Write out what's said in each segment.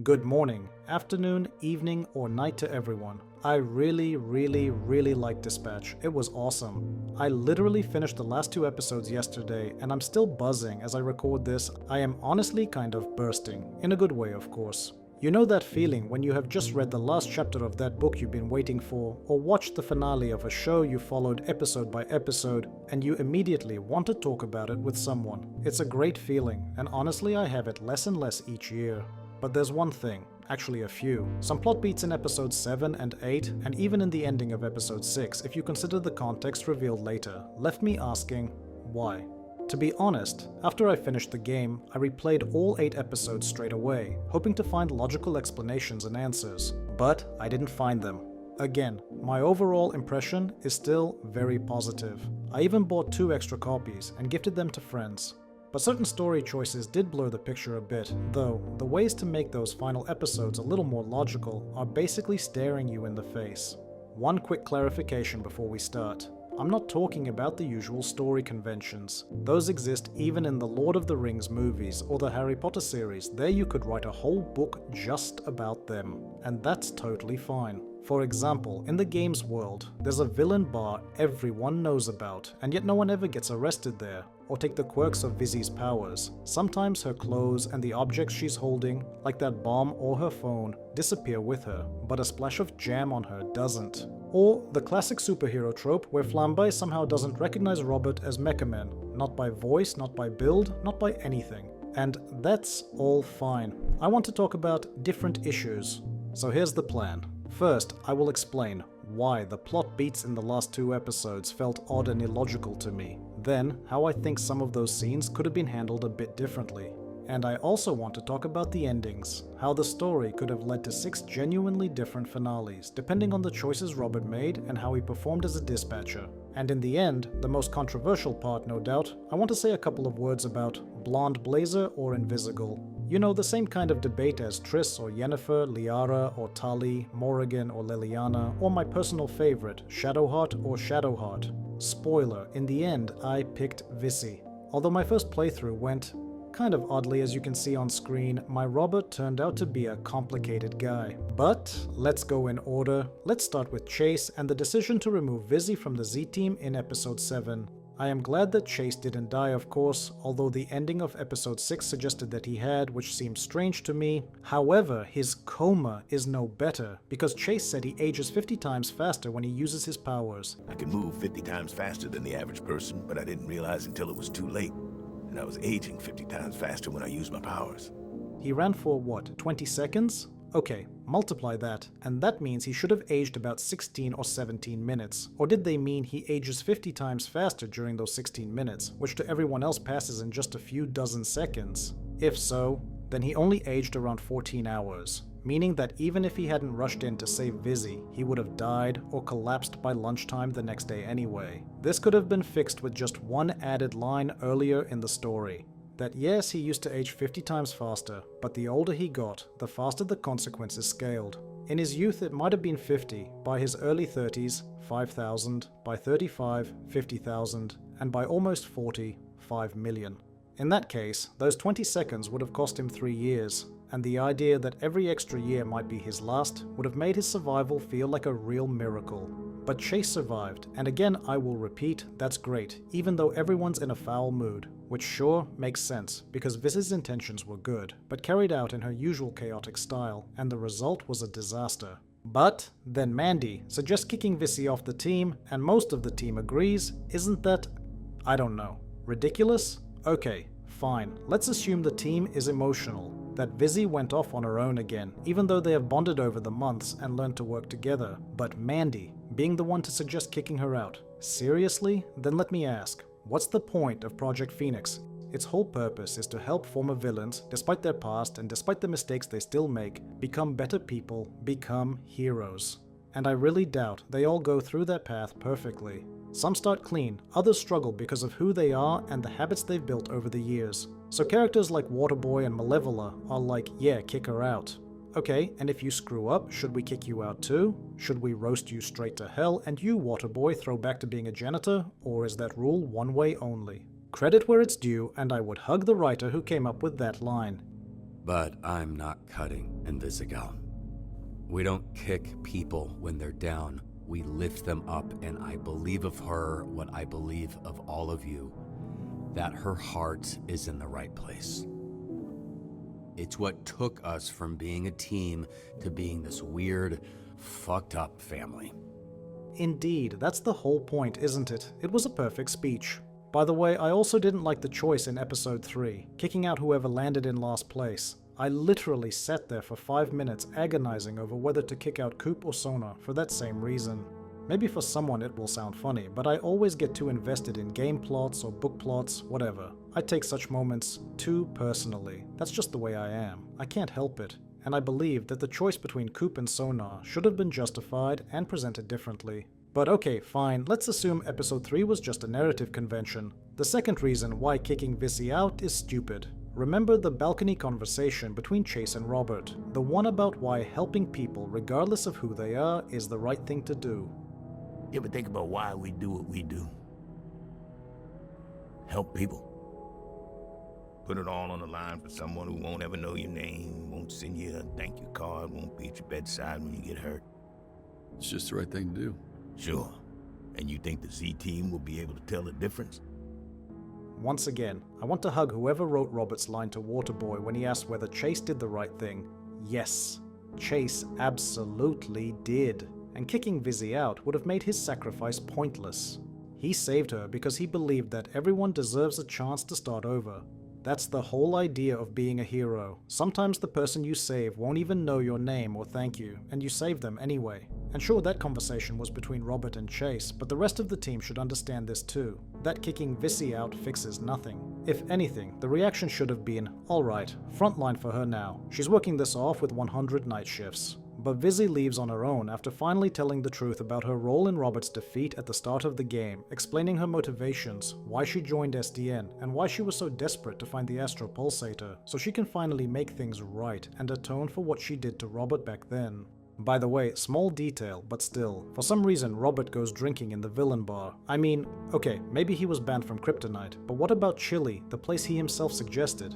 Good morning, afternoon, evening, or night to everyone. I really liked Dispatch. It was awesome. I literally finished the last 2 episodes yesterday, and I'm still buzzing as I record this. I am honestly kind of bursting. In a good way, of course. You know that feeling when you have just read the last chapter of that book you've been waiting for, or watched the finale of a show you followed episode by episode, and you immediately want to talk about it with someone. It's a great feeling, and honestly I have it less and less each year. But there's one thing, actually a few. Some plot beats in episodes 7 and 8, and even in the ending of episode 6, if you consider the context revealed later, left me asking, why? To be honest, after I finished the game, I replayed all 8 episodes straight away, hoping to find logical explanations and answers, but I didn't find them. Again, my overall impression is still very positive. I even bought 2 extra copies and gifted them to friends. But certain story choices did blur the picture a bit, though the ways to make those final episodes a little more logical are basically staring you in the face. One quick clarification before we start. I'm not talking about the usual story conventions. Those exist even in the Lord of the Rings movies or the Harry Potter series. There you could write a whole book just about them, and that's totally fine. For example, in the game's world, there's a villain bar everyone knows about, and yet no one ever gets arrested there. Or take the quirks of Visi's powers. Sometimes her clothes and the objects she's holding, like that bomb or her phone, disappear with her, but a splash of jam on her doesn't. Or the classic superhero trope where Flambe somehow doesn't recognize Robert as Mecha Man, not by voice, not by build, not by anything. And that's all fine. I want to talk about different issues. So here's the plan. First, I will explain why the plot beats in the last 2 episodes felt odd and illogical to me. Then, how I think some of those scenes could have been handled a bit differently. And I also want to talk about the endings, how the story could have led to 6 genuinely different finales, depending on the choices Robert made and how he performed as a dispatcher. And in the end, the most controversial part no doubt, I want to say a couple of words about Blonde Blazer or Invisible. You know, the same kind of debate as Triss or Yennefer, Liara or Tali, Morrigan or Liliana, or my personal favorite, Shadowheart or Shadowheart. Spoiler, in the end, I picked Visi. Although my first playthrough went kind of oddly, as you can see on screen, my Robert turned out to be a complicated guy. But let's go in order. Let's start with Chase and the decision to remove Visi from the Z-Team in episode 7. I am glad that Chase didn't die, of course, although the ending of episode 6 suggested that he had, which seems strange to me. However, his coma is no better, because Chase said he ages 50 times faster when he uses his powers. I can move 50 times faster than the average person, but I didn't realize until it was too late. And I was aging 50 times faster when I used my powers. He ran for what, 20 seconds? Okay, multiply that, and that means he should have aged about 16 or 17 minutes. Or did they mean he ages 50 times faster during those 16 minutes, which to everyone else passes in just a few dozen seconds? If so, then he only aged around 14 hours, meaning that even if he hadn't rushed in to save Visi, he would have died or collapsed by lunchtime the next day anyway. This could have been fixed with just one added line earlier in the story. That yes, he used to age 50 times faster, but the older he got, the faster the consequences scaled. In his youth it might have been 50, by his early 30s, 5,000, by 35, 50,000, and by almost 40, 5 million. In that case, those 20 seconds would have cost him 3 years, and the idea that every extra year might be his last would have made his survival feel like a real miracle. But Chase survived, and again I will repeat, that's great, even though everyone's in a foul mood. Which sure makes sense, because Visi's intentions were good, but carried out in her usual chaotic style, and the result was a disaster. But then Mandy suggests kicking Visi off the team, and most of the team agrees. Isn't that, I don't know, ridiculous? Okay, fine, let's assume the team is emotional, that Visi went off on her own again, even though they have bonded over the months and learned to work together. But Mandy, being the one to suggest kicking her out, seriously? Then let me ask, what's the point of Project Phoenix? Its whole purpose is to help former villains, despite their past and despite the mistakes they still make, become better people, become heroes. And I really doubt they all go through that path perfectly. Some start clean, others struggle because of who they are and the habits they've built over the years. So characters like Waterboy and Malevola are like, yeah, kick her out. Okay, and if you screw up, should we kick you out too? Should we roast you straight to hell and you, Waterboy, throw back to being a janitor? Or is that rule one way only? Credit where it's due, and I would hug the writer who came up with that line. But I'm not cutting Invisigal. We don't kick people when they're down. We lift them up, and I believe of her what I believe of all of you, that her heart is in the right place. It's what took us from being a team to being this weird, fucked up family. Indeed, that's the whole point, isn't it? It was a perfect speech. By the way, I also didn't like the choice in episode 3, kicking out whoever landed in last place. I literally sat there for 5 minutes agonizing over whether to kick out Coop or Sona for that same reason. Maybe for someone it will sound funny, but I always get too invested in game plots or book plots, whatever. I take such moments too personally. That's just the way I am. I can't help it. And I believe that the choice between Coop and Sonar should have been justified and presented differently. But okay, fine, let's assume episode 3 was just a narrative convention. The second reason why kicking Visi out is stupid. Remember the balcony conversation between Chase and Robert, the one about why helping people, regardless of who they are, is the right thing to do. You ever think about why we do what we do? Help people. Put it all on the line for someone who won't ever know your name, won't send you a thank you card, won't be at your bedside when you get hurt. It's just the right thing to do. Sure. And you think the Z team will be able to tell the difference? Once again, I want to hug whoever wrote Robert's line to Waterboy when he asked whether Chase did the right thing. Yes, Chase absolutely did. And kicking Visi out would have made his sacrifice pointless. He saved her because he believed that everyone deserves a chance to start over. That's the whole idea of being a hero. Sometimes the person you save won't even know your name or thank you, and you save them anyway. And sure, that conversation was between Robert and Chase, but the rest of the team should understand this too. That kicking Visi out fixes nothing. If anything, the reaction should have been, alright, frontline for her now. She's working this off with 100 night shifts. But Visi leaves on her own after finally telling the truth about her role in Robert's defeat at the start of the game, explaining her motivations, why she joined SDN, and why she was so desperate to find the Astro-Pulsator, so she can finally make things right and atone for what she did to Robert back then. By the way, small detail, but still, for some reason Robert goes drinking in the villain bar. I mean, okay, maybe he was banned from Kryptonite, but what about Chili, the place he himself suggested?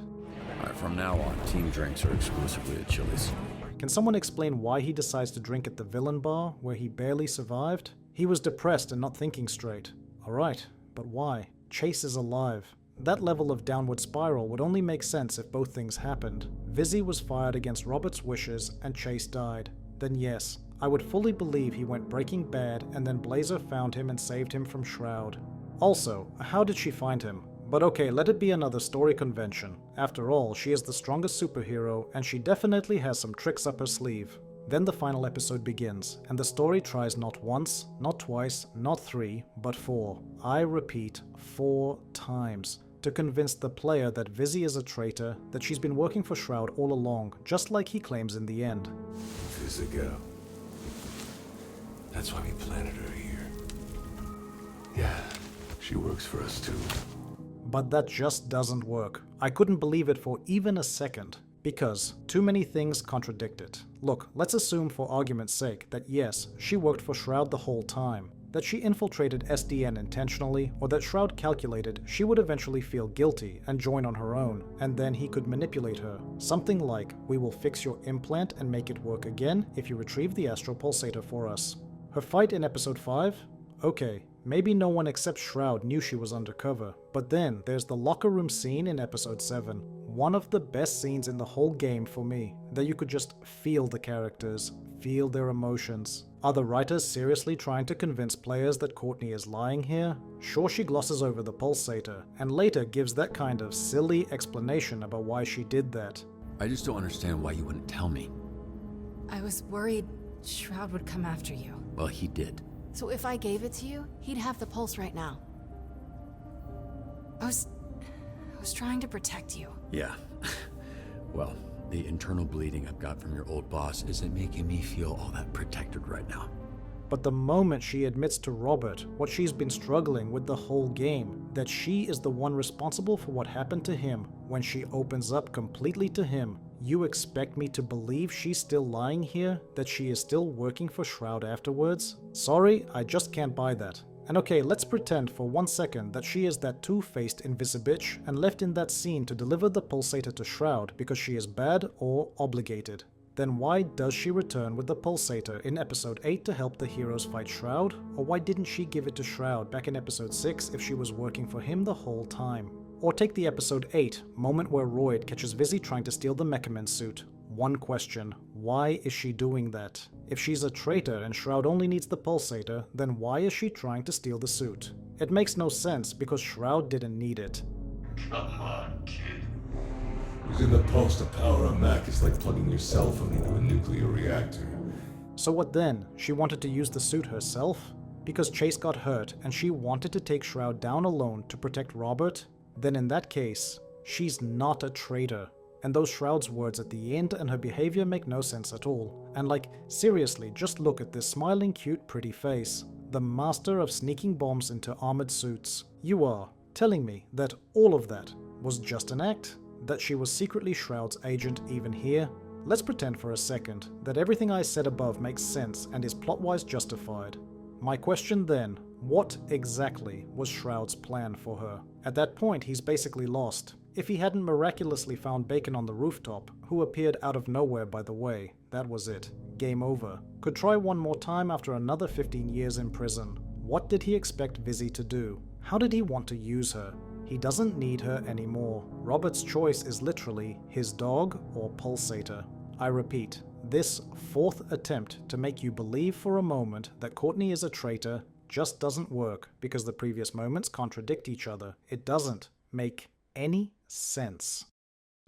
Alright, from now on, team drinks are exclusively at Chili's. Can someone explain why he decides to drink at the villain bar, where he barely survived? He was depressed and not thinking straight. Alright, but why? Chase is alive. That level of downward spiral would only make sense if both things happened. Visi was fired against Robert's wishes and Chase died. Then yes, I would fully believe he went Breaking Bad and then Blazer found him and saved him from Shroud. Also, how did she find him? But okay, let it be another story convention. After all, she is the strongest superhero, and she definitely has some tricks up her sleeve. Then the final episode begins, and the story tries not once, not twice, not 3, but 4. I repeat, 4 times. To convince the player that Visi is a traitor, that she's been working for Shroud all along, just like he claims in the end. Visigal. That's why we planted her here. Yeah, she works for us too. But that just doesn't work. I couldn't believe it for even a second, because too many things contradict it. Look, let's assume for argument's sake that yes, she worked for Shroud the whole time, that she infiltrated SDN intentionally, or that Shroud calculated she would eventually feel guilty and join on her own, and then he could manipulate her. Something like, we will fix your implant and make it work again if you retrieve the Astro-Pulsator for us. Her fight in episode 5? Okay, maybe no one except Shroud knew she was undercover, but then there's the locker room scene in episode 7. One of the best scenes in the whole game for me, that you could just feel the characters, feel their emotions. Are the writers seriously trying to convince players that Courtney is lying here? Sure, she glosses over the Pulsator, and later gives that kind of silly explanation about why she did that. I just don't understand why you wouldn't tell me. I was worried Shroud would come after you. Well, he did. So if I gave it to you, he'd have the pulse right now. I was trying to protect you. Yeah. Well, the internal bleeding I've got from your old boss isn't making me feel all that protected right now. But the moment she admits to Robert what she's been struggling with the whole game, that she is the one responsible for what happened to him, when she opens up completely to him, you expect me to believe she's still lying here? That she is still working for Shroud afterwards? Sorry, I just can't buy that. And okay, let's pretend for 1 second that she is that two-faced Invisibitch and left in that scene to deliver the Pulsator to Shroud because she is bad or obligated. Then why does she return with the Pulsator in episode 8 to help the heroes fight Shroud? Or why didn't she give it to Shroud back in episode 6 if she was working for him the whole time? Or take the episode 8 moment where Royd catches Visi trying to steal the Mechaman suit. One question, why is she doing that? If she's a traitor and Shroud only needs the Pulsator, then why is she trying to steal the suit? It makes no sense because Shroud didn't need it. Come on, kid. Using the pulse to power a mech is like plugging your cell phone into a nuclear reactor. So what then? She wanted to use the suit herself? Because Chase got hurt and she wanted to take Shroud down alone to protect Robert? Then in that case, she's not a traitor. And those Shroud's words at the end and her behavior make no sense at all. And like, seriously, just look at this smiling, cute, pretty face. The master of sneaking bombs into armored suits. You are telling me that all of that was just an act? That she was secretly Shroud's agent even here? Let's pretend for a second that everything I said above makes sense and is plot-wise justified. My question then, what exactly was Shroud's plan for her? At that point, he's basically lost. If he hadn't miraculously found Bacon on the rooftop, who appeared out of nowhere by the way, that was it. Game over. Could try one more time after another 15 years in prison. What did he expect Visi to do? How did he want to use her? He doesn't need her anymore. Robert's choice is literally his dog or Pulsator. I repeat, this fourth attempt to make you believe for a moment that Courtney is a traitor just doesn't work because the previous moments contradict each other. It doesn't make any sense.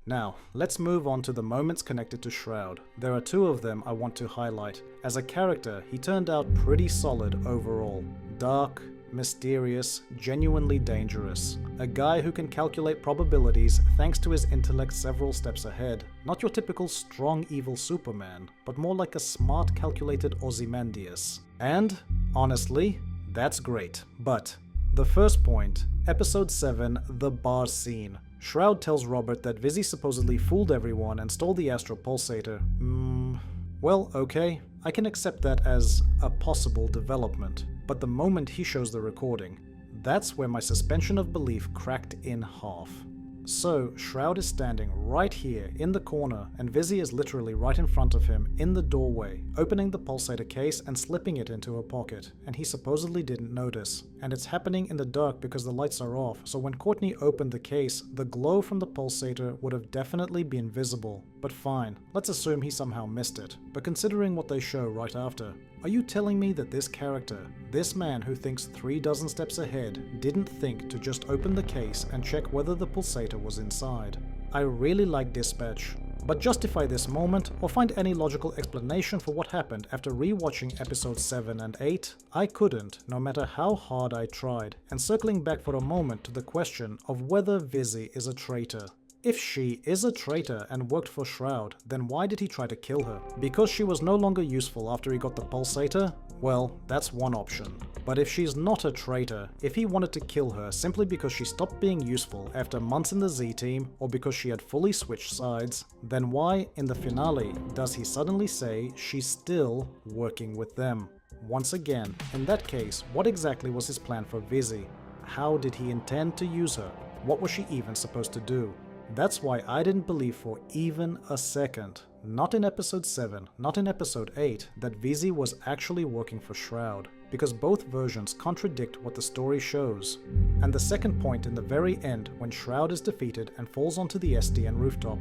Now, let's move on to the moments connected to Shroud. There are two of them I want to highlight. As a character, he turned out pretty solid overall. Dark, mysterious, genuinely dangerous. A guy who can calculate probabilities thanks to his intellect several steps ahead. Not your typical strong evil Superman, but more like a smart calculated Ozymandias. And, honestly, that's great. But the first point, episode 7, the bar scene. Shroud tells Robert that Visi supposedly fooled everyone and stole the Astro-Pulsator. Well, okay, I can accept that as a possible development. But the moment he shows the recording, that's where my suspension of belief cracked in half. So, Shroud is standing right here in the corner and Visi is literally right in front of him in the doorway, opening the Pulsator case and slipping it into her pocket, and he supposedly didn't notice. And it's happening in the dark because the lights are off, so when Courtney opened the case, the glow from the Pulsator would have definitely been visible. But fine, let's assume he somehow missed it. But considering what they show right after, are you telling me that this character, this man who thinks 36 steps ahead, didn't think to just open the case and check whether the Pulsator was inside? I really like Dispatch, but justify this moment or find any logical explanation for what happened after rewatching episodes 7 and 8, I couldn't, no matter how hard I tried. And circling back for a moment to the question of whether Visi is a traitor. If she is a traitor and worked for Shroud, then why did he try to kill her? Because she was no longer useful after he got the Pulsator? Well, that's one option. But if she's not a traitor, if he wanted to kill her simply because she stopped being useful after months in the Z-Team, or because she had fully switched sides, then why, in the finale, does he suddenly say she's still working with them? Once again, in that case, what exactly was his plan for Visi? How did he intend to use her? What was she even supposed to do? That's why I didn't believe for even a second, not in episode 7, not in episode 8, that Visi was actually working for Shroud, because both versions contradict what the story shows. And the second point in the very end when Shroud is defeated and falls onto the SDN rooftop.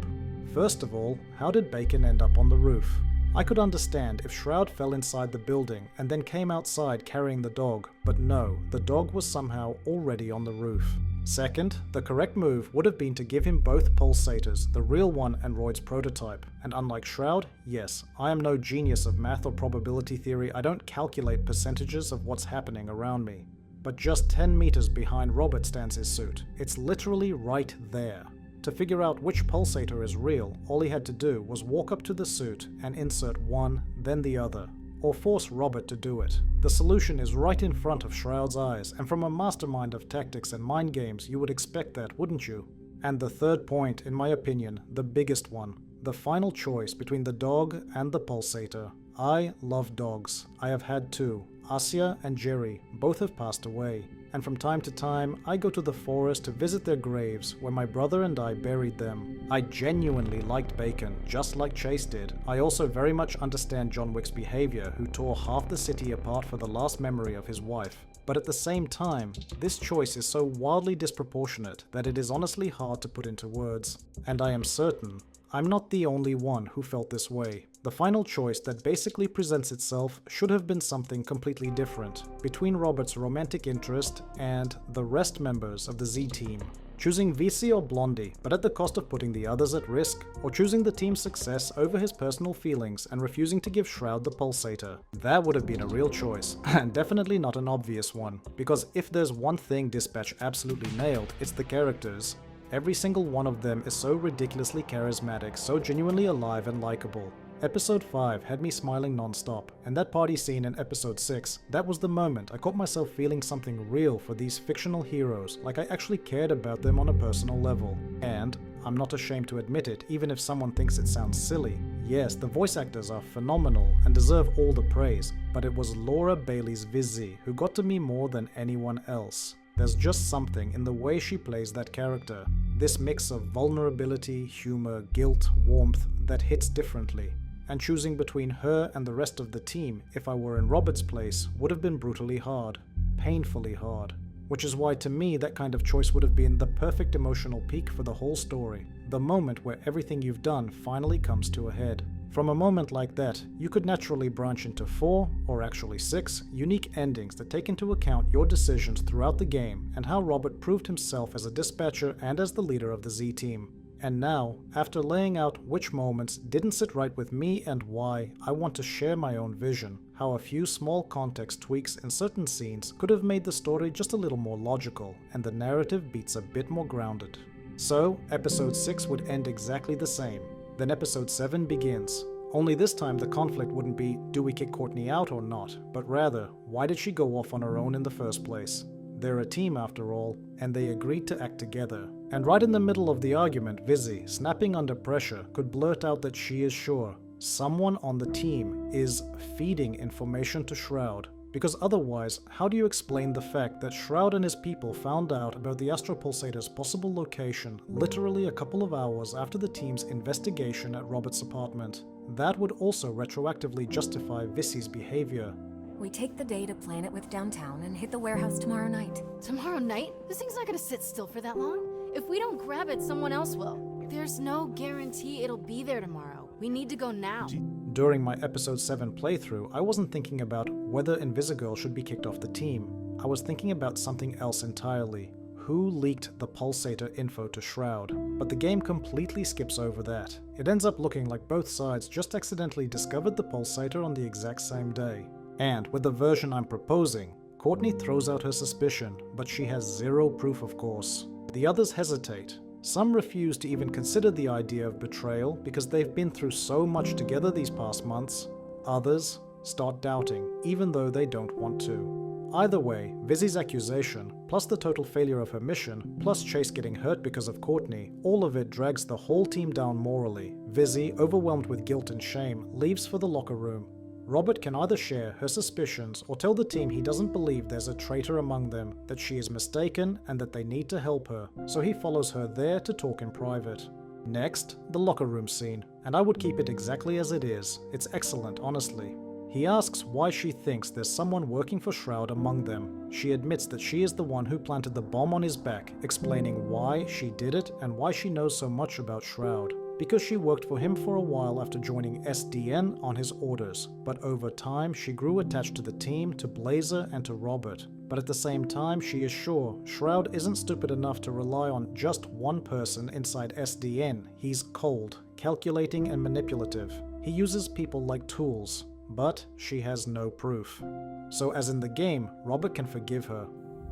First of all, how did Bacon end up on the roof? I could understand if Shroud fell inside the building and then came outside carrying the dog, but no, the dog was somehow already on the roof. Second, the correct move would have been to give him both Pulsators, the real one and Royd's prototype. And unlike Shroud, yes, I am no genius of math or probability theory, I don't calculate percentages of what's happening around me. But just 10 meters behind Robert stands his suit. It's literally right there. To figure out which Pulsator is real, all he had to do was walk up to the suit and insert one, then the other. Or force Robert to do it. The solution is right in front of Shroud's eyes, and from a mastermind of tactics and mind games, you would expect that, wouldn't you? And the third point, in my opinion, the biggest one, the final choice between the dog and the Pulsator. I love dogs. I have had two. Asya and Jerry both have passed away, and from time to time I go to the forest to visit their graves where my brother and I buried them. I genuinely liked Bacon, just like Chase did. I also very much understand John Wick's behavior, who tore half the city apart for the last memory of his wife. But at the same time, this choice is so wildly disproportionate that it is honestly hard to put into words. And I am certain I'm not the only one who felt this way. The final choice that basically presents itself should have been something completely different, between Robert's romantic interest and the rest members of the Z team. Choosing Visi or Blondie, but at the cost of putting the others at risk, or choosing the team's success over his personal feelings and refusing to give Shroud the Pulsator. That would have been a real choice, and definitely not an obvious one, because if there's one thing Dispatch absolutely nailed, it's the characters. Every single one of them is so ridiculously charismatic, so genuinely alive and likable. Episode 5 had me smiling non-stop, and that party scene in Episode 6, that was the moment I caught myself feeling something real for these fictional heroes, like I actually cared about them on a personal level. And, I'm not ashamed to admit it, even if someone thinks it sounds silly. Yes, the voice actors are phenomenal and deserve all the praise, but it was Laura Bailey's Visi who got to me more than anyone else. There's just something in the way she plays that character. This mix of vulnerability, humor, guilt, warmth that hits differently. And choosing between her and the rest of the team, if I were in Robert's place, would have been brutally hard. Painfully hard. Which is why to me that kind of choice would have been the perfect emotional peak for the whole story. The moment where everything you've done finally comes to a head. From a moment like that, you could naturally branch into 4, or actually 6, unique endings that take into account your decisions throughout the game and how Robert proved himself as a dispatcher and as the leader of the Z team. And now, after laying out which moments didn't sit right with me and why, I want to share my own vision, how a few small context tweaks in certain scenes could have made the story just a little more logical, and the narrative beats a bit more grounded. So, Episode 6 would end exactly the same. Then Episode 7 begins. Only this time the conflict wouldn't be, do we kick Courtney out or not, but rather, why did she go off on her own in the first place? They're a team after all, and they agreed to act together. And right in the middle of the argument, Visi, snapping under pressure, could blurt out that she is sure someone on the team is feeding information to Shroud. Because otherwise, how do you explain the fact that Shroud and his people found out about the Astro-Pulsator's possible location literally a couple of hours after the team's investigation at Robert's apartment? That would also retroactively justify Visi's behavior. We take the day to plan it with downtown and hit the warehouse tomorrow night. Tomorrow night? This thing's not gonna sit still for that long. If we don't grab it, someone else will. There's no guarantee it'll be there tomorrow. We need to go now. During my Episode 7 playthrough, I wasn't thinking about whether Invisigirl should be kicked off the team. I was thinking about something else entirely. Who leaked the Pulsator info to Shroud? But the game completely skips over that. It ends up looking like both sides just accidentally discovered the Pulsator on the exact same day. And with the version I'm proposing, Courtney throws out her suspicion, but she has zero proof, of course. The others hesitate. Some refuse to even consider the idea of betrayal because they've been through so much together these past months. Others start doubting, even though they don't want to. Either way, Visi's accusation, plus the total failure of her mission, plus Chase getting hurt because of Courtney, all of it drags the whole team down morally. Visi, overwhelmed with guilt and shame, leaves for the locker room. Robert can either share her suspicions or tell the team he doesn't believe there's a traitor among them, that she is mistaken and that they need to help her, so he follows her there to talk in private. Next, the locker room scene, and I would keep it exactly as it is. It's excellent, honestly. He asks why she thinks there's someone working for Shroud among them. She admits that she is the one who planted the bomb on his back, explaining why she did it and why she knows so much about Shroud. Because she worked for him for a while after joining SDN on his orders, but over time she grew attached to the team, to Blazer and to Robert. But at the same time she is sure Shroud isn't stupid enough to rely on just one person inside SDN. He's cold, calculating and manipulative. He uses people like tools, but she has no proof. So as in the game, Robert can forgive her.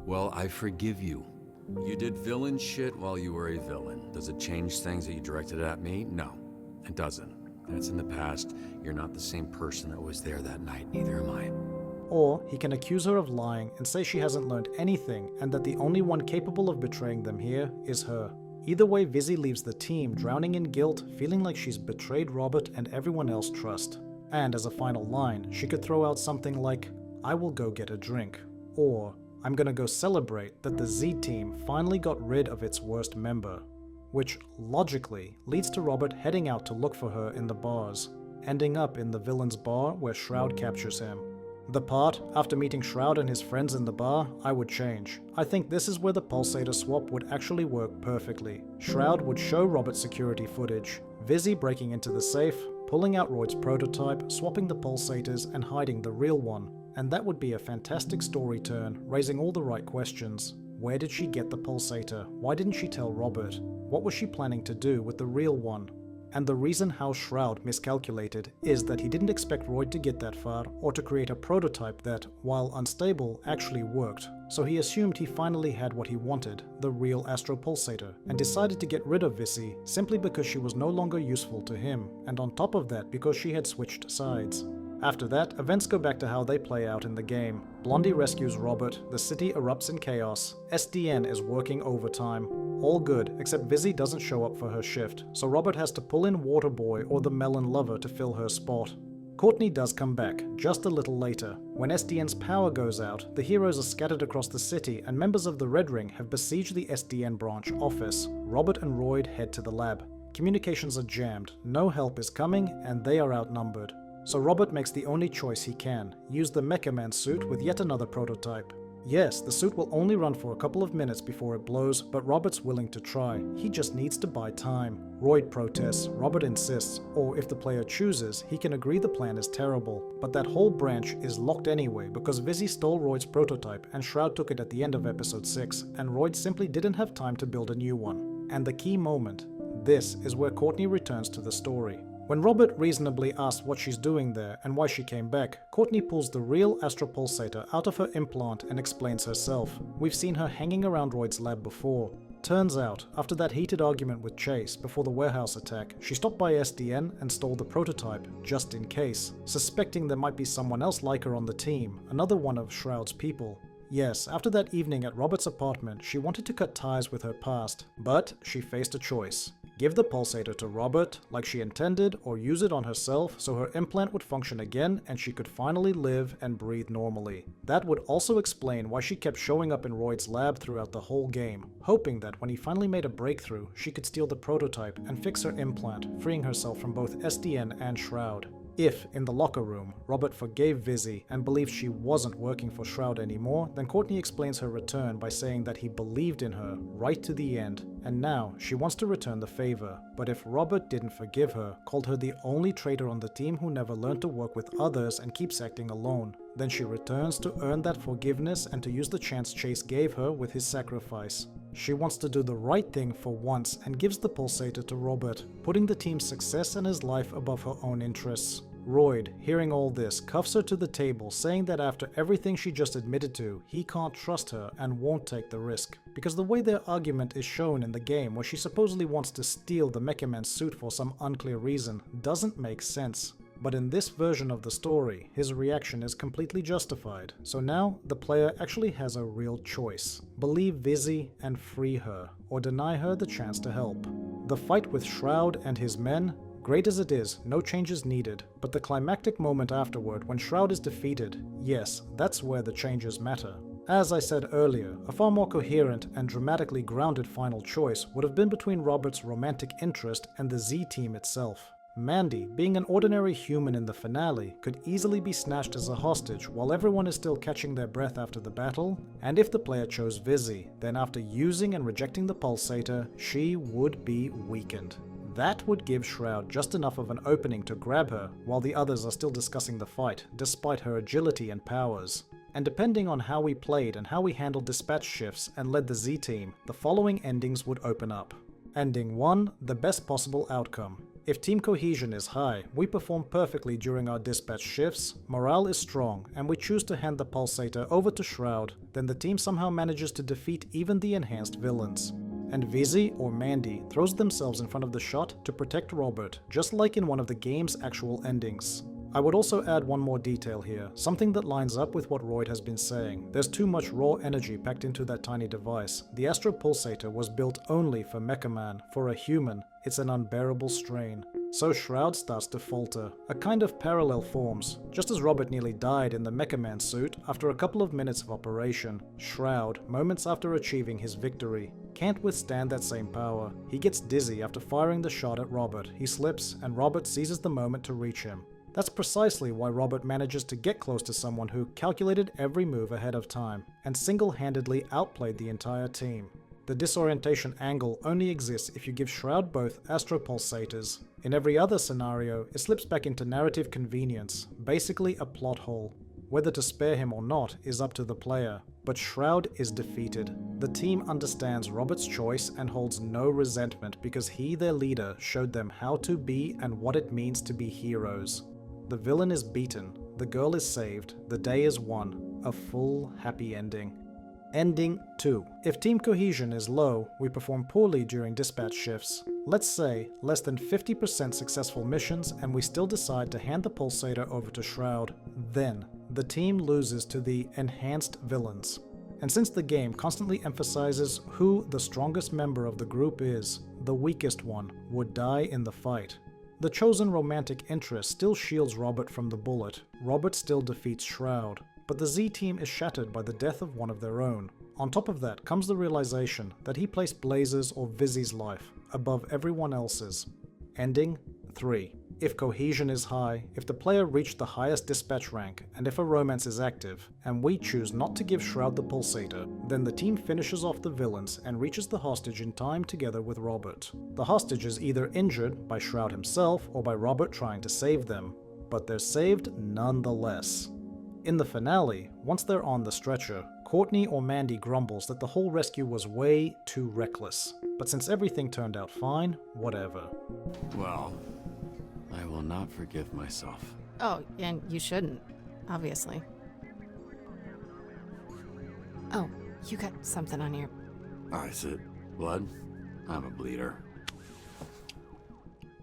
Well, I forgive you. You did villain shit while you were a villain. Does it change things that you directed at me? No, it doesn't. That's in the past. You're not the same person that was there that night, neither am I. Or he can accuse her of lying and say she hasn't learned anything and that the only one capable of betraying them here is her. Either way, Visi leaves the team drowning in guilt, feeling like she's betrayed Robert and everyone else's trust. And as a final line, she could throw out something like, "I will go get a drink," or "I'm gonna go celebrate that the Z team finally got rid of its worst member," which logically leads to Robert heading out to look for her in the bars, ending up in the villain's bar where Shroud captures him. The part, after meeting Shroud and his friends in the bar, I would change. I think this is where the Pulsator swap would actually work perfectly. Shroud would show Robert security footage, Visi breaking into the safe, pulling out Royd's prototype, swapping the Pulsators and hiding the real one. And that would be a fantastic story turn, raising all the right questions. Where did she get the Pulsator? Why didn't she tell Robert? What was she planning to do with the real one? And the reason how Shroud miscalculated is that he didn't expect Royd to get that far or to create a prototype that, while unstable, actually worked. So he assumed he finally had what he wanted, the real Astro-Pulsator, and decided to get rid of Visi simply because she was no longer useful to him, and on top of that because she had switched sides. After that, events go back to how they play out in the game. Blondie rescues Robert, the city erupts in chaos, SDN is working overtime. All good, except Visi doesn't show up for her shift, so Robert has to pull in Waterboy or the Melon Lover to fill her spot. Courtney does come back, just a little later. When SDN's power goes out, the heroes are scattered across the city and members of the Red Ring have besieged the SDN branch office. Robert and Royd head to the lab. Communications are jammed, no help is coming, and they are outnumbered. So Robert makes the only choice he can, use the Mecha Man suit with yet another prototype. Yes, the suit will only run for a couple of minutes before it blows, but Robert's willing to try. He just needs to buy time. Royd protests, Robert insists, or if the player chooses, he can agree the plan is terrible. But that whole branch is locked anyway because Visi stole Royd's prototype and Shroud took it at the end of episode 6, and Royd simply didn't have time to build a new one. And the key moment, this is where Courtney returns to the story. When Robert reasonably asks what she's doing there and why she came back, Courtney pulls the real Astro-Pulsator out of her implant and explains herself. We've seen her hanging around Royd's lab before. Turns out, after that heated argument with Chase before the warehouse attack, she stopped by SDN and stole the prototype, just in case, suspecting there might be someone else like her on the team, another one of Shroud's people. Yes, after that evening at Robert's apartment, she wanted to cut ties with her past, but she faced a choice. Give the Pulsator to Robert, like she intended, or use it on herself so her implant would function again and she could finally live and breathe normally. That would also explain why she kept showing up in Royd's lab throughout the whole game, hoping that when he finally made a breakthrough, she could steal the prototype and fix her implant, freeing herself from both SDN and Shroud. If, in the locker room, Robert forgave Visi and believed she wasn't working for Shroud anymore, then Courtney explains her return by saying that he believed in her right to the end, and now she wants to return the favor. But if Robert didn't forgive her, called her the only traitor on the team who never learned to work with others and keeps acting alone, then she returns to earn that forgiveness and to use the chance Chase gave her with his sacrifice. She wants to do the right thing for once and gives the Pulsator to Robert, putting the team's success and his life above her own interests. Royd, hearing all this, cuffs her to the table, saying that after everything she just admitted to, he can't trust her and won't take the risk. Because the way their argument is shown in the game, where she supposedly wants to steal the Mecha Man suit for some unclear reason, doesn't make sense. But in this version of the story, his reaction is completely justified. So now, the player actually has a real choice. Believe Visi and free her, or deny her the chance to help. The fight with Shroud and his men, great as it is, no changes needed, but the climactic moment afterward when Shroud is defeated, yes, that's where the changes matter. As I said earlier, a far more coherent and dramatically grounded final choice would have been between Robert's romantic interest and the Z team itself. Mandy, being an ordinary human in the finale, could easily be snatched as a hostage while everyone is still catching their breath after the battle, and if the player chose Visi, then after using and rejecting the Pulsator, she would be weakened. That would give Shroud just enough of an opening to grab her while the others are still discussing the fight, despite her agility and powers. And depending on how we played and how we handled dispatch shifts and led the Z team, the following endings would open up. Ending 1, the best possible outcome. If team cohesion is high, we perform perfectly during our dispatch shifts, morale is strong, and we choose to hand the Pulsator over to Shroud, then the team somehow manages to defeat even the enhanced villains. And Visi or Mandy throws themselves in front of the shot to protect Robert, just like in one of the game's actual endings. I would also add one more detail here, something that lines up with what Royd has been saying. There's too much raw energy packed into that tiny device. The Astro-Pulsator was built only for Mecha Man. For a human, it's an unbearable strain. So Shroud starts to falter. A kind of parallel forms. Just as Robert nearly died in the Mecha Man suit after a couple of minutes of operation, Shroud, moments after achieving his victory, can't withstand that same power. He gets dizzy after firing the shot at Robert. He slips, and Robert seizes the moment to reach him. That's precisely why Robert manages to get close to someone who calculated every move ahead of time, and single-handedly outplayed the entire team. The disorientation angle only exists if you give Shroud both Astro-Pulsators. In every other scenario, it slips back into narrative convenience, basically a plot hole. Whether to spare him or not is up to the player, but Shroud is defeated. The team understands Robert's choice and holds no resentment because he, their leader, showed them how to be and what it means to be heroes. The villain is beaten, the girl is saved, the day is won, a full, happy ending. Ending 2. If team cohesion is low, we perform poorly during dispatch shifts. Let's say less than 50% successful missions and we still decide to hand the Pulsator over to Shroud. Then, the team loses to the enhanced villains. And since the game constantly emphasizes who the strongest member of the group is, the weakest one would die in the fight. The chosen romantic interest still shields Robert from the bullet. Robert still defeats Shroud. But the Z-Team is shattered by the death of one of their own. On top of that comes the realization that he placed Blazer's or Visi's life above everyone else's. Ending 3. If cohesion is high, if the player reached the highest dispatch rank, and if a romance is active, and we choose not to give Shroud the Pulsator, then the team finishes off the villains and reaches the hostage in time together with Robert. The hostage is either injured by Shroud himself or by Robert trying to save them, but they're saved nonetheless. In the finale, once they're on the stretcher, Courtney or Mandy grumbles that the whole rescue was way too reckless. But since everything turned out fine, whatever. Well, I will not forgive myself. Oh, and you shouldn't, obviously. Oh, you got something on your... Is it blood? I'm a bleeder.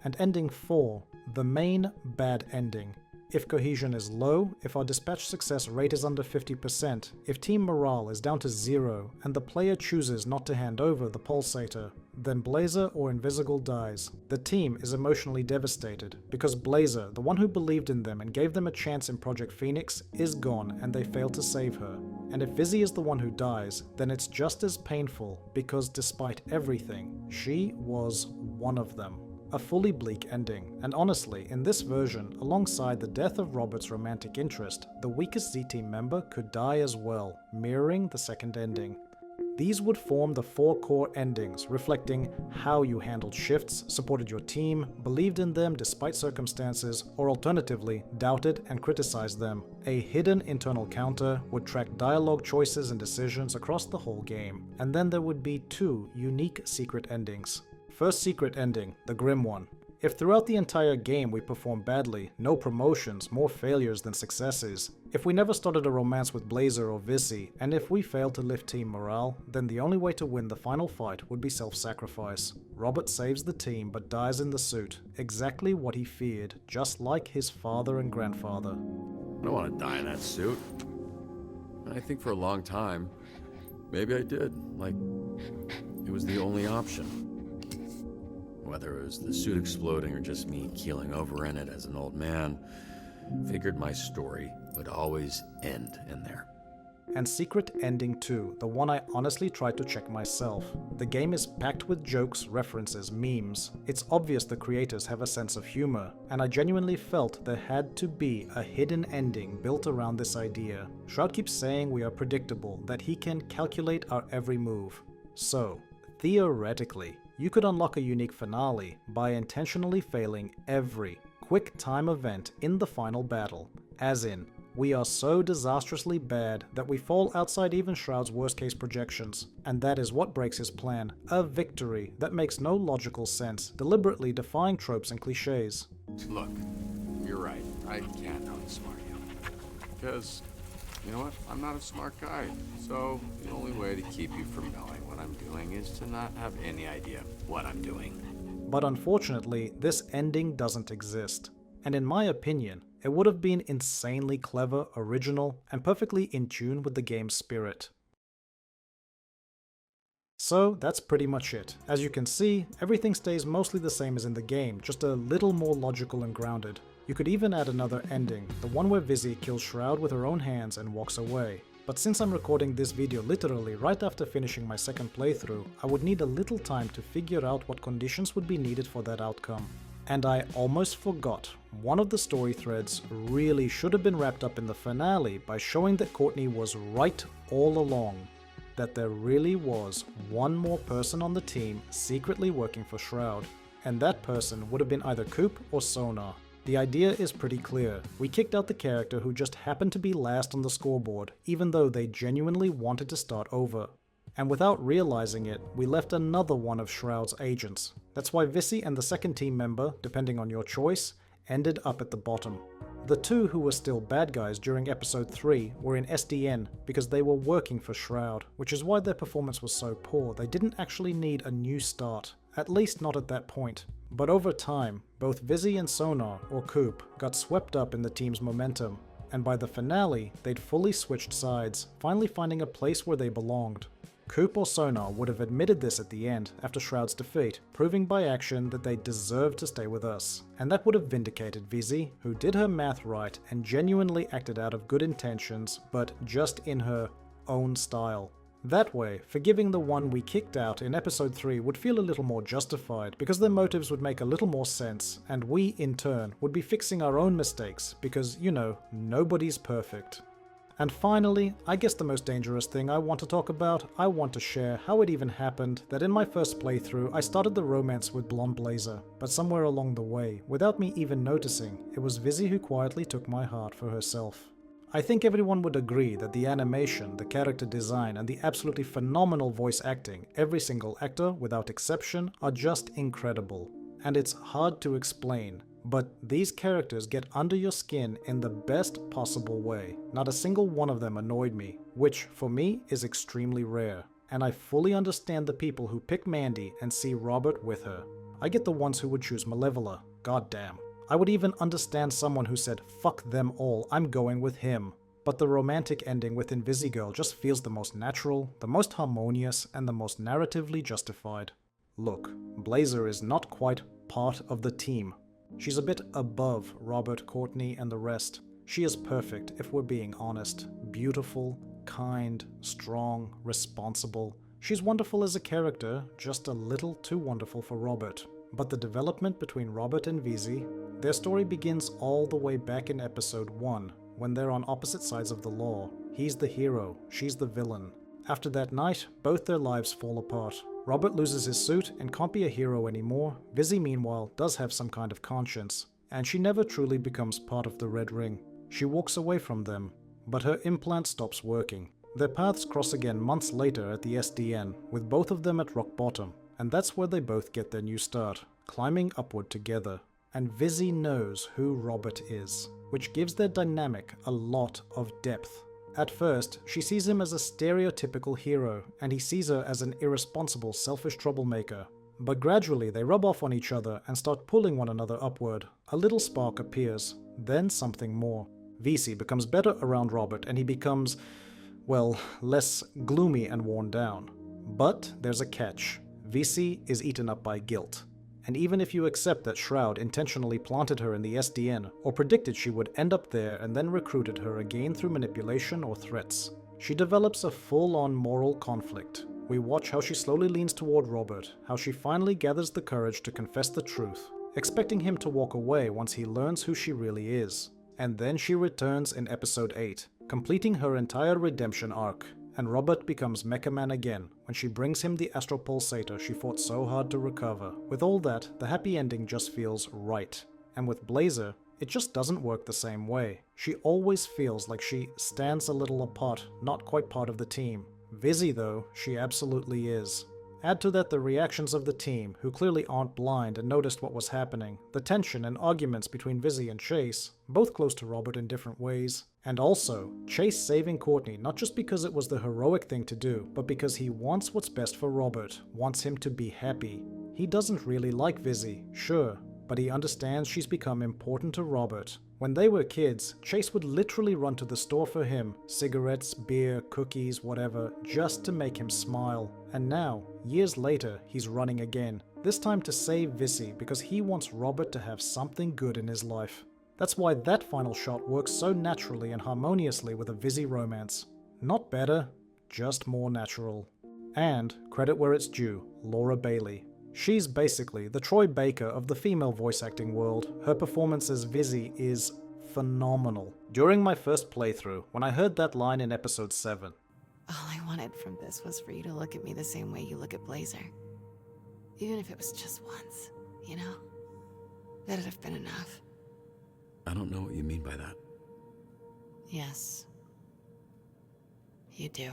And ending 4, the main bad ending. If cohesion is low, if our dispatch success rate is under 50%, if team morale is down to 0, and the player chooses not to hand over the Pulsator, then Blazer or Invisible dies. The team is emotionally devastated, because Blazer, the one who believed in them and gave them a chance in Project Phoenix, is gone and they fail to save her. And if Visi is the one who dies, then it's just as painful, because despite everything, she was one of them. A fully bleak ending, and honestly, in this version, alongside the death of Robert's romantic interest, the weakest Z-Team member could die as well, mirroring the second ending. These would form the 4 core endings, reflecting how you handled shifts, supported your team, believed in them despite circumstances, or alternatively, doubted and criticized them. A hidden internal counter would track dialogue choices and decisions across the whole game, and then there would be 2 unique secret endings. First secret ending, the grim one. If throughout the entire game we perform badly, no promotions, more failures than successes, if we never started a romance with Blazer or Visi, and if we failed to lift team morale, then the only way to win the final fight would be self-sacrifice. Robert saves the team but dies in the suit, exactly what he feared, just like his father and grandfather. I don't want to die in that suit. I think for a long time, maybe I did. Like, it was the only option. Whether it was the suit exploding or just me keeling over in it as an old man, figured my story would always end in there. And secret ending 2, the one I honestly tried to check myself. The game is packed with jokes, references, memes. It's obvious the creators have a sense of humor, and I genuinely felt there had to be a hidden ending built around this idea. Shroud keeps saying we are predictable, that he can calculate our every move. So, theoretically, you could unlock a unique finale by intentionally failing every quick time event in the final battle, as in, we are so disastrously bad that we fall outside even Shroud's worst case projections, and that is what breaks his plan, a victory that makes no logical sense, deliberately defying tropes and cliches. Look, you're right, I can't outsmart you. Because, you know what, I'm not a smart guy, so the only way to keep you from knowing what I'm doing is to not have any idea what I'm doing. But unfortunately, this ending doesn't exist. And in my opinion, it would have been insanely clever, original, and perfectly in tune with the game's spirit. So that's pretty much it. As you can see, everything stays mostly the same as in the game, just a little more logical and grounded. You could even add another ending, the one where Visi kills Shroud with her own hands and walks away. But since I'm recording this video literally right after finishing my second playthrough, I would need a little time to figure out what conditions would be needed for that outcome. And I almost forgot, one of the story threads really should have been wrapped up in the finale by showing that Courtney was right all along. That there really was one more person on the team secretly working for Shroud, and that person would have been either Coop or Sonar. The idea is pretty clear. We kicked out the character who just happened to be last on the scoreboard, even though they genuinely wanted to start over. And without realizing it, we left another one of Shroud's agents. That's why Visi and the second team member, depending on your choice, ended up at the bottom. The two who were still bad guys during episode 3 were in SDN because they were working for Shroud, which is why their performance was so poor. They didn't actually need a new start, at least not at that point. But over time, both Visi and Sonar, or Coop, got swept up in the team's momentum, and by the finale, they'd fully switched sides, finally finding a place where they belonged. Coop or Sonar would have admitted this at the end, after Shroud's defeat, proving by action that they deserved to stay with us. And that would have vindicated Visi, who did her math right and genuinely acted out of good intentions, but just in her own style. That way, forgiving the one we kicked out in episode 3 would feel a little more justified, because their motives would make a little more sense, and we, in turn, would be fixing our own mistakes, because, you know, nobody's perfect. And finally, I guess the most dangerous thing I want to talk about, I want to share how it even happened that in my first playthrough I started the romance with Blonde Blazer, but somewhere along the way, without me even noticing, it was Visi who quietly took my heart for herself. I think everyone would agree that the animation, the character design, and the absolutely phenomenal voice acting, every single actor, without exception, are just incredible. And it's hard to explain, but these characters get under your skin in the best possible way. Not a single one of them annoyed me, which, for me, is extremely rare. And I fully understand the people who pick Mandy and see Robert with her. I get the ones who would choose Malevola, goddamn. I would even understand someone who said, fuck them all, I'm going with him. But the romantic ending with Invisigirl just feels the most natural, the most harmonious, and the most narratively justified. Look, Blazer is not quite part of the team. She's a bit above Robert, Courtney, and the rest. She is perfect, if we're being honest. Beautiful, kind, strong, responsible. She's wonderful as a character, just a little too wonderful for Robert. But the development between Robert and Visi, their story begins all the way back in episode 1, when they're on opposite sides of the law. He's the hero, she's the villain. After that night, both their lives fall apart. Robert loses his suit and can't be a hero anymore. Visi, meanwhile, does have some kind of conscience, and she never truly becomes part of the Red Ring. She walks away from them, but her implant stops working. Their paths cross again months later at the SDN, with both of them at rock bottom. And that's where they both get their new start, climbing upward together. And Visi knows who Robert is, which gives their dynamic a lot of depth. At first, she sees him as a stereotypical hero, and he sees her as an irresponsible, selfish troublemaker. But gradually they rub off on each other and start pulling one another upward. A little spark appears, then something more. Visi becomes better around Robert, and he becomes, well, less gloomy and worn down. But there's a catch. Visi is eaten up by guilt. And even if you accept that Shroud intentionally planted her in the SDN, or predicted she would end up there and then recruited her again through manipulation or threats, she develops a full-on moral conflict. We watch how she slowly leans toward Robert, how she finally gathers the courage to confess the truth, expecting him to walk away once he learns who she really is. And then she returns in episode 8, completing her entire redemption arc. And Robert becomes Mecha Man again when she brings him the Astro-Pulsator she fought so hard to recover. With all that, the happy ending just feels right. And with Blazer, it just doesn't work the same way. She always feels like she stands a little apart, not quite part of the team. Visi, though, she absolutely is. Add to that the reactions of the team, who clearly aren't blind and noticed what was happening, the tension and arguments between Visi and Chase, both close to Robert in different ways, and also Chase saving Courtney not just because it was the heroic thing to do, but because he wants what's best for Robert, wants him to be happy. He doesn't really like Visi, sure, but he understands she's become important to Robert. When they were kids, Chase would literally run to the store for him, cigarettes, beer, cookies, whatever, just to make him smile. And now, years later, he's running again, this time to save Visi because he wants Robert to have something good in his life. That's why that final shot works so naturally and harmoniously with a Visi romance. Not better, just more natural. And, credit where it's due, Laura Bailey. She's basically the Troy Baker of the female voice acting world. Her performance as Visi is phenomenal. During my first playthrough, when I heard that line in episode 7, All I wanted from this was for you to look at me the same way you look at Blazer. Even if it was just once, you know? That'd have been enough. I don't know what you mean by that. Yes. You do.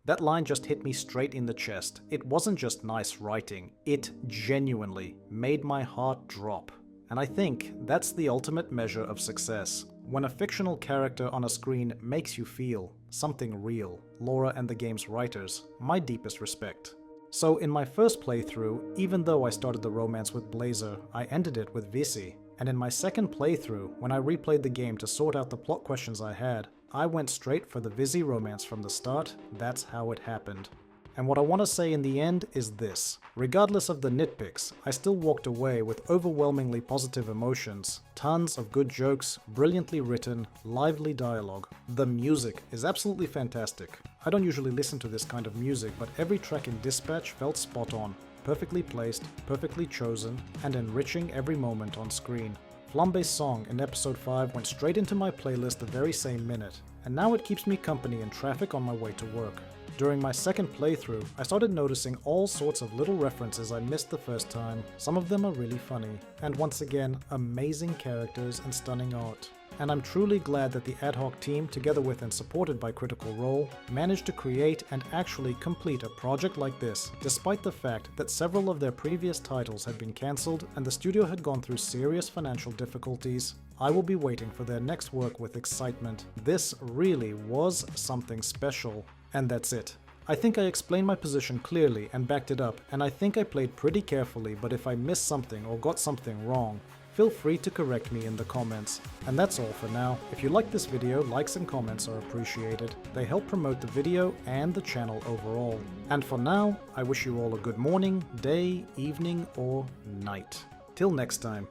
that line just hit me straight in the chest. It wasn't just nice writing, it genuinely made my heart drop. And I think that's the ultimate measure of success. When a fictional character on a screen makes you feel something real. Laura and the game's writers, my deepest respect. So in my first playthrough, even though I started the romance with Blazer, I ended it with Visi. And in my second playthrough, when I replayed the game to sort out the plot questions I had, I went straight for the Visi romance from the start. That's how it happened. And what I want to say in the end is this. Regardless of the nitpicks, I still walked away with overwhelmingly positive emotions, tons of good jokes, brilliantly written, lively dialogue. The music is absolutely fantastic. I don't usually listen to this kind of music, but every track in Dispatch felt spot on, perfectly placed, perfectly chosen, and enriching every moment on screen. Flambe's song in episode 5 went straight into my playlist the very same minute, and now it keeps me company in traffic on my way to work. During my second playthrough, I started noticing all sorts of little references I missed the first time. Some of them are really funny, and once again, amazing characters and stunning art. And I'm truly glad that the ad hoc team, together with and supported by Critical Role, managed to create and actually complete a project like this, despite the fact that several of their previous titles had been cancelled and the studio had gone through serious financial difficulties. I will be waiting for their next work with excitement. This really was something special. And that's it. I think I explained my position clearly and backed it up, and I think I played pretty carefully, but if I missed something or got something wrong, feel free to correct me in the comments. And that's all for now. If you like this video, likes and comments are appreciated. They help promote the video and the channel overall. And for now, I wish you all a good morning, day, evening, or night. Till next time.